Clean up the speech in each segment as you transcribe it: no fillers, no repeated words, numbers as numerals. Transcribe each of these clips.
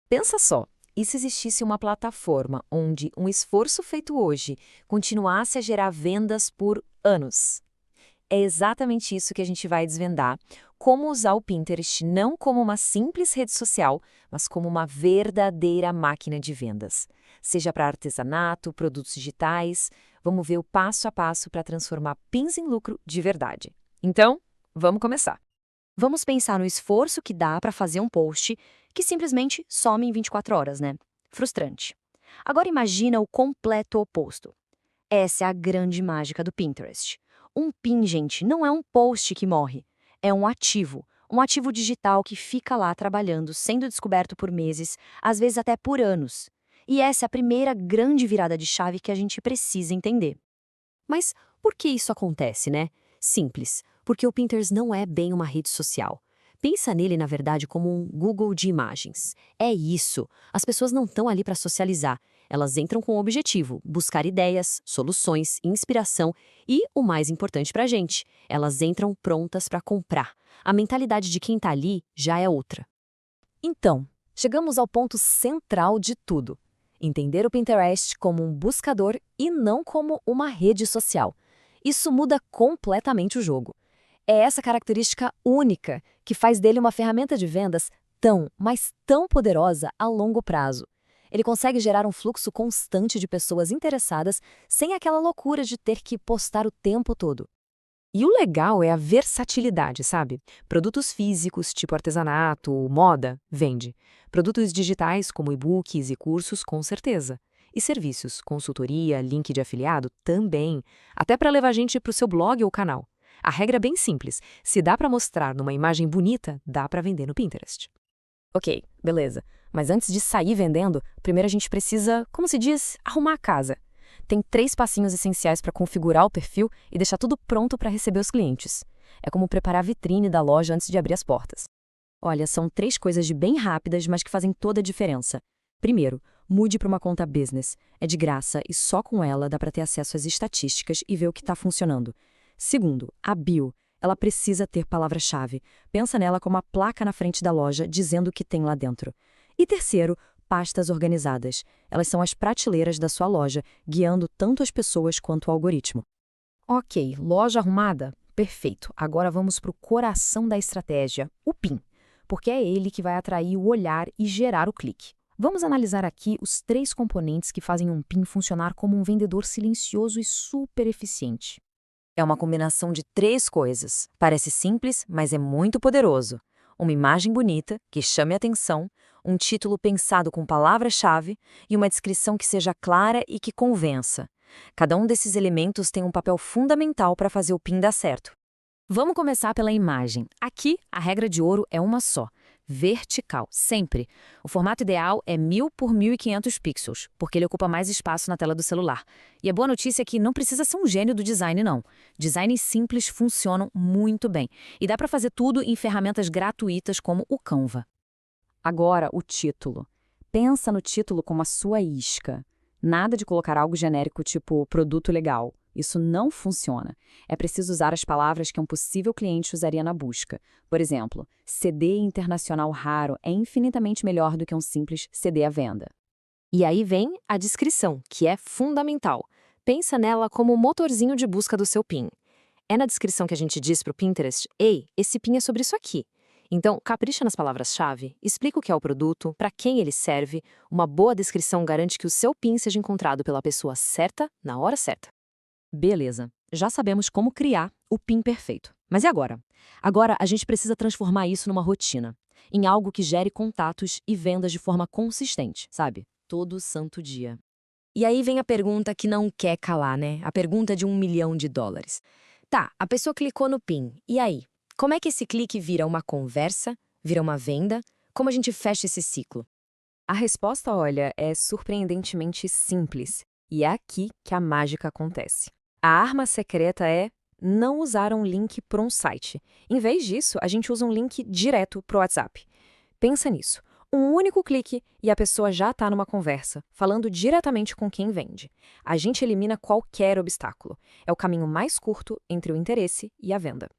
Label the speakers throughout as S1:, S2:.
S1: Pensa só, e se existisse uma plataforma onde um esforço feito hoje continuasse a gerar vendas por anos? É exatamente isso que a gente vai desvendar, como usar o Pinterest não como uma simples rede social, mas como uma verdadeira máquina de vendas. Seja para artesanato, produtos digitais, vamos ver o passo a passo para transformar pins em lucro de verdade. Então, vamos começar.
S2: Vamos pensar no esforço que dá para fazer um post que simplesmente some em 24 horas, né? Frustrante. Agora imagina o completo oposto. Essa é a grande mágica do Pinterest. Um pin, gente, não é um post que morre. É um ativo digital que fica lá trabalhando, sendo descoberto por meses, às vezes até por anos. E essa é a primeira grande virada de chave que a gente precisa entender.
S3: Mas por que isso acontece, né? Simples, porque o Pinterest não é bem uma rede social. Pensa nele, na verdade, como um Google de imagens. É isso. As pessoas não estão ali para socializar. Elas entram com o objetivo, buscar ideias, soluções, inspiração e, o mais importante para a gente, elas entram prontas para comprar. A mentalidade de quem está ali já é outra.
S1: Então, chegamos ao ponto central de tudo. Entender o Pinterest como um buscador e não como uma rede social. Isso muda completamente o jogo. É essa característica única que faz dele uma ferramenta de vendas tão, mas tão poderosa a longo prazo. Ele consegue gerar um fluxo constante de pessoas interessadas sem aquela loucura de ter que postar o tempo todo. E o legal é a versatilidade, sabe? Produtos físicos, tipo artesanato, moda, vende. Produtos digitais, como e-books e cursos, com certeza. E serviços, consultoria, link de afiliado, também. Até para levar gente para o seu blog ou canal. A regra é bem simples. Se dá para mostrar numa imagem bonita, dá para vender no Pinterest. Ok, beleza. Mas antes de sair vendendo, primeiro a gente precisa, como se diz, arrumar a casa. Tem 3 passinhos essenciais para configurar o perfil e deixar tudo pronto para receber os clientes. É como preparar a vitrine da loja antes de abrir as portas. Olha, são 3 coisas de bem rápidas, mas que fazem toda a diferença. Primeiro, mude para uma conta business. É de graça e só com ela dá para ter acesso às estatísticas e ver o que está funcionando. Segundo, a bio. Ela precisa ter palavra-chave. Pensa nela como a placa na frente da loja dizendo o que tem lá dentro. E terceiro, pastas organizadas. Elas são as prateleiras da sua loja, guiando tanto as pessoas quanto o algoritmo. Ok, loja arrumada? Perfeito. Agora vamos para o coração da estratégia, o PIN, porque é ele que vai atrair o olhar e gerar o clique. Vamos analisar aqui os 3 componentes que fazem um PIN funcionar como um vendedor silencioso e super eficiente. É uma combinação de 3 coisas. Parece simples, mas é muito poderoso. Uma imagem bonita, que chame a atenção, um título pensado com palavra-chave e uma descrição que seja clara e que convença. Cada um desses elementos tem um papel fundamental para fazer o PIN dar certo. Vamos começar pela imagem. Aqui, a regra de ouro é uma só. Vertical, sempre. O formato ideal é 1000 por 1500 pixels, porque ele ocupa mais espaço na tela do celular. E a boa notícia é que não precisa ser um gênio do design, não. Designs simples funcionam muito bem. E dá para fazer tudo em ferramentas gratuitas como o Canva. Agora, o título. Pensa no título como a sua isca. Nada de colocar algo genérico tipo produto legal. Isso não funciona. É preciso usar as palavras que um possível cliente usaria na busca. Por exemplo, CD internacional raro é infinitamente melhor do que um simples CD à venda. E aí vem a descrição, que é fundamental. Pensa nela como o motorzinho de busca do seu PIN. É na descrição que a gente diz para o Pinterest: ei, esse PIN é sobre isso aqui. Então, capricha nas palavras-chave, explica o que é o produto, para quem ele serve. Uma boa descrição garante que o seu PIN seja encontrado pela pessoa certa, na hora certa. Beleza, já sabemos como criar o PIN perfeito. Mas e agora? Agora a gente precisa transformar isso numa rotina, em algo que gere contatos e vendas de forma consistente, sabe? Todo santo dia. E aí vem a pergunta que não quer calar, né? A pergunta de $1 milhão. Tá, a pessoa clicou no PIN. E aí? Como é que esse clique vira uma conversa? Vira uma venda? Como a gente fecha esse ciclo? A resposta, olha, é surpreendentemente simples. E é aqui que a mágica acontece. A arma secreta é não usar um link para um site. Em vez disso, a gente usa um link direto para o WhatsApp. Pensa nisso. Um único clique e a pessoa já está numa conversa, falando diretamente com quem vende. A gente elimina qualquer obstáculo. É o caminho mais curto entre o interesse e a venda.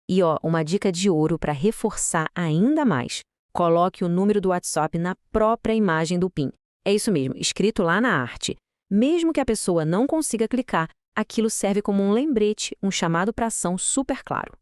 S1: E ó, uma dica de ouro para reforçar ainda mais.
S3: Coloque o número do WhatsApp na própria imagem do PIN. É isso mesmo, escrito lá na arte. Mesmo que a pessoa não consiga clicar, aquilo serve como um lembrete, um chamado para ação super claro.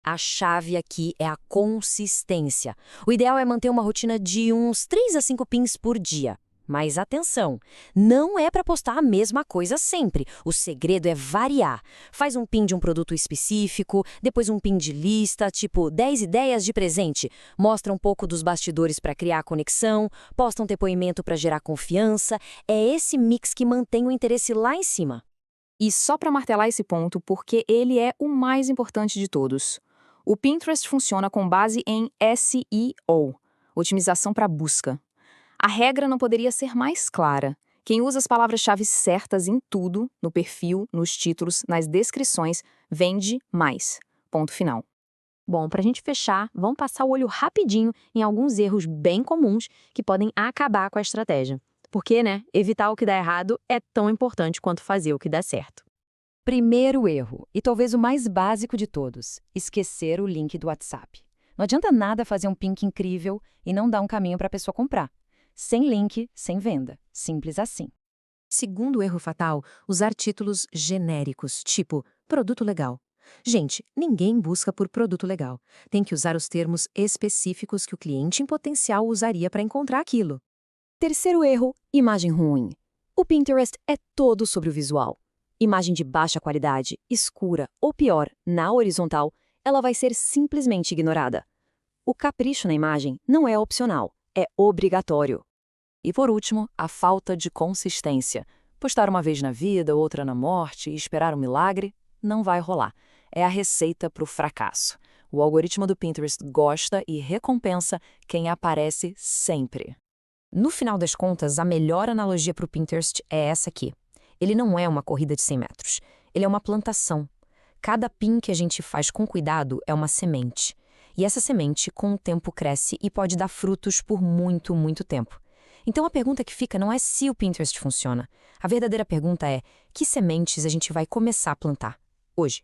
S2: A chave aqui é a consistência. O ideal é manter uma rotina de uns 3 a 5 pins por dia. Mas atenção, não é para postar a mesma coisa sempre. O segredo é variar. Faz um pin de um produto específico, depois um pin de lista, tipo 10 ideias de presente. Mostra um pouco dos bastidores para criar conexão, posta um depoimento para gerar confiança. É esse mix que mantém o interesse lá em cima.
S4: E só para martelar esse ponto, porque ele é o mais importante de todos. O Pinterest funciona com base em SEO, otimização para busca. A regra não poderia ser mais clara. Quem usa as palavras-chave certas em tudo, no perfil, nos títulos, nas descrições, vende mais. Ponto final.
S3: Bom, para a gente fechar, vamos passar o olho rapidinho em alguns erros bem comuns que podem acabar com a estratégia. Porque, evitar o que dá errado é tão importante quanto fazer o que dá certo.
S1: Primeiro erro, e talvez o mais básico de todos, esquecer o link do WhatsApp. Não adianta nada fazer um pink incrível e não dar um caminho para a pessoa comprar. Sem link, sem venda. Simples assim.
S3: Segundo erro fatal, usar títulos genéricos, tipo produto legal. Gente, ninguém busca por produto legal. Tem que usar os termos específicos que o cliente em potencial usaria para encontrar aquilo.
S1: Terceiro erro, imagem ruim. O Pinterest é todo sobre o visual. Imagem de baixa qualidade, escura ou pior, na horizontal, ela vai ser simplesmente ignorada. O capricho na imagem não é opcional, é obrigatório. E por último, a falta de consistência. Postar uma vez na vida, outra na morte e esperar um milagre não vai rolar. É a receita para o fracasso. O algoritmo do Pinterest gosta e recompensa quem aparece sempre. No final das contas, a melhor analogia para o Pinterest é essa aqui. Ele não é uma corrida de 100 metros. Ele é uma plantação. Cada pin que a gente faz com cuidado é uma semente. E essa semente, com o tempo, cresce e pode dar frutos por muito, muito tempo. Então a pergunta que fica não é se o Pinterest funciona. A verdadeira pergunta é: que sementes a gente vai começar a plantar hoje?